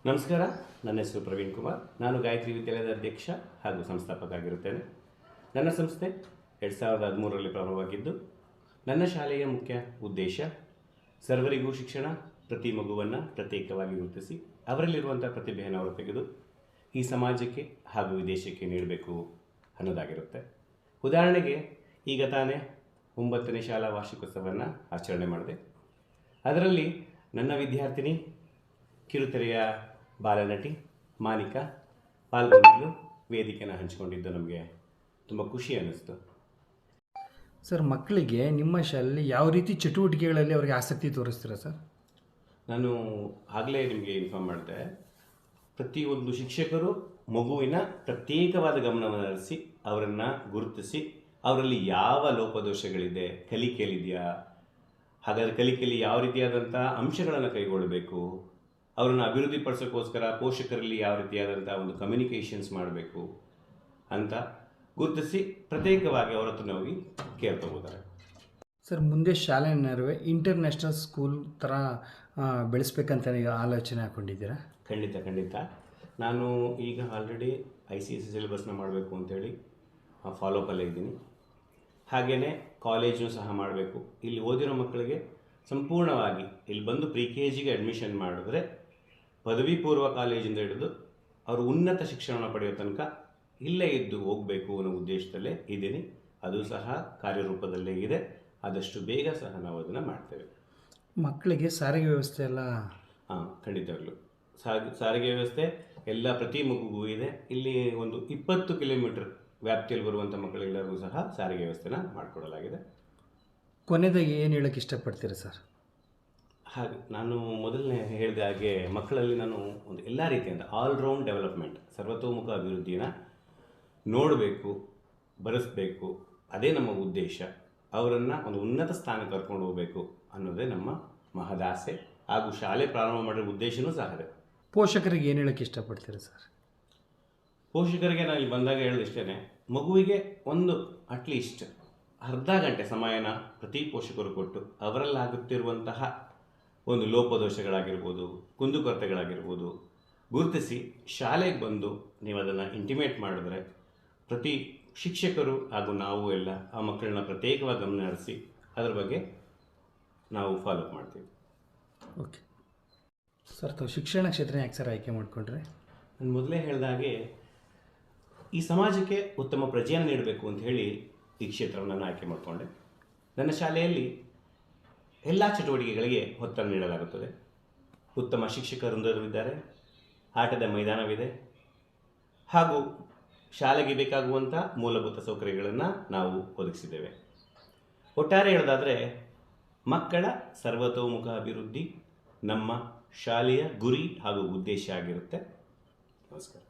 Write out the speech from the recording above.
ನಮಸ್ಕಾರ. ನನ್ನ ಹೆಸರು ಪ್ರವೀಣ್ ಕುಮಾರ್. ನಾನು ಗಾಯತ್ರಿ ವಿದ್ಯಾಲಯದ ಅಧ್ಯಕ್ಷ ಹಾಗೂ ಸಂಸ್ಥಾಪಕ ಆಗಿರುತ್ತೇನೆ. ನನ್ನ ಸಂಸ್ಥೆ 2013ರಲ್ಲಿ ಪ್ರಾರಂಭವಾಗಿದ್ದು, ನನ್ನ ಶಾಲೆಯ ಮುಖ್ಯ ಉದ್ದೇಶ ಸರ್ವರಿಗೂ ಶಿಕ್ಷಣ, ಪ್ರತಿ ಮಗುವನ್ನು ಪ್ರತ್ಯೇಕವಾಗಿ ಗುರುತಿಸಿ ಅವರಲ್ಲಿರುವಂಥ ಪ್ರತಿಭೆಯನ್ನು ಹೊರತೆಗೆದು ಈ ಸಮಾಜಕ್ಕೆ ಹಾಗೂ ವಿದೇಶಕ್ಕೆ ನೀಡಬೇಕು ಅನ್ನೋದಾಗಿರುತ್ತೆ. ಉದಾಹರಣೆಗೆ, ಈಗ ತಾನೇ 9ನೇ ಶಾಲಾ ವಾರ್ಷಿಕೋತ್ಸವವನ್ನು ಆಚರಣೆ ಮಾಡಿದೆ. ಅದರಲ್ಲಿ ನನ್ನ ವಿದ್ಯಾರ್ಥಿನಿ ಕಿರುತೆರೆಯ ಬಾಲನಟಿ ಮಾನಿಕಾ ಪಾಲ್ಗೊಂಡಿದ್ದು ವೇದಿಕೆಯನ್ನು ಹಂಚಿಕೊಂಡಿದ್ದು ನಮಗೆ ತುಂಬ ಖುಷಿ ಅನ್ನಿಸ್ತು. ಸರ್, ಮಕ್ಕಳಿಗೆ ನಿಮ್ಮ ಶಾಲೆಯಲ್ಲಿ ಯಾವ ರೀತಿ ಚಟುವಟಿಕೆಗಳಲ್ಲಿ ಅವರಿಗೆ ಆಸಕ್ತಿ ತೋರಿಸ್ತೀರಾ ಸರ್? ನಾನು ಆಗಲೇ ನಿಮಗೆ ಇನ್ಫಾರ್ಮ್ ಮಾಡಿದೆ, ಪ್ರತಿಯೊಂದು ಶಿಕ್ಷಕರು ಮಗುವಿನ ಪ್ರತ್ಯೇಕವಾದ ಗಮನವನ್ನು ಹರಿಸಿ ಅವರನ್ನು ಗುರುತಿಸಿ ಅವರಲ್ಲಿ ಯಾವ ಲೋಪದೋಷಗಳಿದೆ, ಕಲಿಕೆಯಲ್ಲಿದೆಯಾ, ಹಾಗಾದರೆ ಕಲಿಕೆಯಲ್ಲಿ ಯಾವ ರೀತಿಯಾದಂಥ ಅಂಶಗಳನ್ನು ಕೈಗೊಳ್ಳಬೇಕು, ಅವರನ್ನು ಅಭಿವೃದ್ಧಿಪಡಿಸೋಕ್ಕೋಸ್ಕರ ಪೋಷಕರಲ್ಲಿ ಯಾವ ರೀತಿಯಾದಂಥ ಒಂದು ಕಮ್ಯುನಿಕೇಷನ್ಸ್ ಮಾಡಬೇಕು ಅಂತ ಗುರುತಿಸಿ ಪ್ರತ್ಯೇಕವಾಗಿ ಅವರ ಹತ್ರ ಹೋಗಿ ಕೇರ್ ತಗೋತಾರೆ. ಸರ್, ಮುಂದೆ ಶಾಲೆ ನಡುವೆ ಇಂಟರ್ನ್ಯಾಷನಲ್ ಸ್ಕೂಲ್ ಥರ ಬೆಳೆಸ್ಬೇಕಂತ ಈಗ ಆಲೋಚನೆ ಹಾಕ್ಕೊಂಡಿದ್ದೀರಾ? ಖಂಡಿತ. ನಾನು ಈಗ ಆಲ್ರೆಡಿ ICSE ಸಿಲೆಬಸ್ನ ಮಾಡಬೇಕು ಅಂತೇಳಿ ಫಾಲೋಅಪಲ್ಲೇ ಇದ್ದೀನಿ. ಹಾಗೆಯೇ ಕಾಲೇಜು ಸಹ ಮಾಡಬೇಕು. ಇಲ್ಲಿ ಓದಿರೋ ಮಕ್ಕಳಿಗೆ ಸಂಪೂರ್ಣವಾಗಿ ಇಲ್ಲಿ ಬಂದು ಪ್ರಿ-KGಗೆ ಅಡ್ಮಿಷನ್ ಮಾಡಿದ್ರೆ ಪದವಿ ಪೂರ್ವ ಕಾಲೇಜಿಂದ ಹಿಡಿದು ಅವರು ಉನ್ನತ ಶಿಕ್ಷಣವನ್ನು ಪಡೆಯೋ ತನಕ ಇಲ್ಲೇ ಇದ್ದು ಹೋಗಬೇಕು ಅನ್ನೋ ಉದ್ದೇಶದಲ್ಲೇ ಇದ್ದೀನಿ. ಅದು ಸಹ ಕಾರ್ಯರೂಪದಲ್ಲೇ ಇದೆ. ಆದಷ್ಟು ಬೇಗ ಸಹ ನಾವು ಅದನ್ನು ಮಾಡ್ತೇವೆ. ಮಕ್ಕಳಿಗೆ ಸಾರಿಗೆ ವ್ಯವಸ್ಥೆ ಎಲ್ಲ? ಖಂಡಿತವಾಗ್ಲೂ ಸಾರಿಗೆ ವ್ಯವಸ್ಥೆ ಎಲ್ಲ ಪ್ರತಿ ಮಗುಗೂ ಇದೆ. ಇಲ್ಲಿ ಒಂದು 20 ಕಿಲೋಮೀಟರ್ ವ್ಯಾಪ್ತಿಯಲ್ಲಿ ಬರುವಂಥ ಮಕ್ಕಳೆಲ್ಲರಿಗೂ ಸಹ ಸಾರಿಗೆ ವ್ಯವಸ್ಥೆನ ಮಾಡಿಕೊಡಲಾಗಿದೆ. ಕೊನೆಯದಾಗಿ ಏನು ಹೇಳೋಕ್ಕೆ ಇಷ್ಟಪಡ್ತೀರಾ ಸರ್? ಹಾಗೆ ನಾನು ಮೊದಲನೇ ಹೇಳಿದ ಹಾಗೆ ಮಕ್ಕಳಲ್ಲಿ ನಾನು ಒಂದು ಎಲ್ಲ ರೀತಿಯಿಂದ ಆಲ್ರೌಂಡ್ ಡೆವಲಪ್ಮೆಂಟ್, ಸರ್ವತೋಮುಖ ಅಭಿವೃದ್ಧಿನ ನೋಡಬೇಕು, ಬರೆಸಬೇಕು. ಅದೇ ನಮ್ಮ ಉದ್ದೇಶ. ಅವರನ್ನು ಒಂದು ಉನ್ನತ ಸ್ಥಾನಕ್ಕೆ ಕರ್ಕೊಂಡು ಹೋಗಬೇಕು ಅನ್ನೋದೇ ನಮ್ಮ ಮಹದಾಸೆ. ಹಾಗೂ ಶಾಲೆ ಪ್ರಾರಂಭ ಮಾಡಿರೋ ಉದ್ದೇಶವೂ ಸಹ ಇದೆ. ಪೋಷಕರಿಗೆ ಏನು ಹೇಳೋಕ್ಕೆ ಇಷ್ಟಪಡ್ತೀರಾ ಸರ್? ಪೋಷಕರಿಗೆ ನಾನು ಇಲ್ಲಿ ಬಂದಾಗ ಹೇಳಿಷ್ಟೇ, ಮಗುವಿಗೆ ಒಂದು ಅಟ್ಲೀಸ್ಟ್ ಅರ್ಧ ಗಂಟೆ ಸಮಯನ ಪ್ರತಿ ಪೋಷಕರು ಕೊಟ್ಟು ಅವರಲ್ಲಾಗುತ್ತಿರುವಂತಹ ಒಂದು ಲೋಪದೋಷಗಳಾಗಿರ್ಬೋದು, ಕುಂದುಕೊರತೆಗಳಾಗಿರ್ಬೋದು ಗುರುತಿಸಿ ಶಾಲೆಗೆ ಬಂದು ನೀವು ಅದನ್ನು ಇಂಟಿಮೇಟ್ ಮಾಡಿದ್ರೆ ಪ್ರತಿ ಶಿಕ್ಷಕರು ಹಾಗೂ ನಾವು ಎಲ್ಲ ಆ ಮಕ್ಕಳನ್ನ ಪ್ರತ್ಯೇಕವಾಗಿ ಗಮನ ಹರಿಸಿ ಅದರ ಬಗ್ಗೆ ನಾವು ಫಾಲೋಅಪ್ ಮಾಡ್ತೀವಿ. ಓಕೆ ಸರ್, ತಾವು ಶಿಕ್ಷಣ ಕ್ಷೇತ್ರ ಯಾಕೆ ಸರ್ ಆಯ್ಕೆ ಮಾಡಿಕೊಂಡ್ರೆ? ನಾನು ಮೊದಲೇ ಹೇಳಿದಾಗೆ ಈ ಸಮಾಜಕ್ಕೆ ಉತ್ತಮ ಪ್ರಜೆಯನ್ನು ನೀಡಬೇಕು ಅಂತ ಹೇಳಿ ಈ ಕ್ಷೇತ್ರವನ್ನು ನಾನು ಆಯ್ಕೆ ಮಾಡಿಕೊಂಡೆ. ನನ್ನ ಶಾಲೆಯಲ್ಲಿ ಎಲ್ಲ ಚಟುವಟಿಕೆಗಳಿಗೆ ಒತ್ತನ್ನು ನೀಡಲಾಗುತ್ತದೆ. ಉತ್ತಮ ಶಿಕ್ಷಕ ವೃಂದವಿದ್ದಾರೆ, ಆಟದ ಮೈದಾನವಿದೆ, ಹಾಗೂ ಶಾಲೆಗೆ ಬೇಕಾಗುವಂಥ ಮೂಲಭೂತ ಸೌಕರ್ಯಗಳನ್ನು ನಾವು ಒದಗಿಸಿದ್ದೇವೆ. ಒಟ್ಟಾರೆ ಹೇಳೋದಾದರೆ ಮಕ್ಕಳ ಸರ್ವತೋಮುಖ ಅಭಿವೃದ್ಧಿ ನಮ್ಮ ಶಾಲೆಯ ಗುರಿ ಹಾಗೂ ಉದ್ದೇಶ ಆಗಿರುತ್ತೆ. ನಮಸ್ಕಾರ.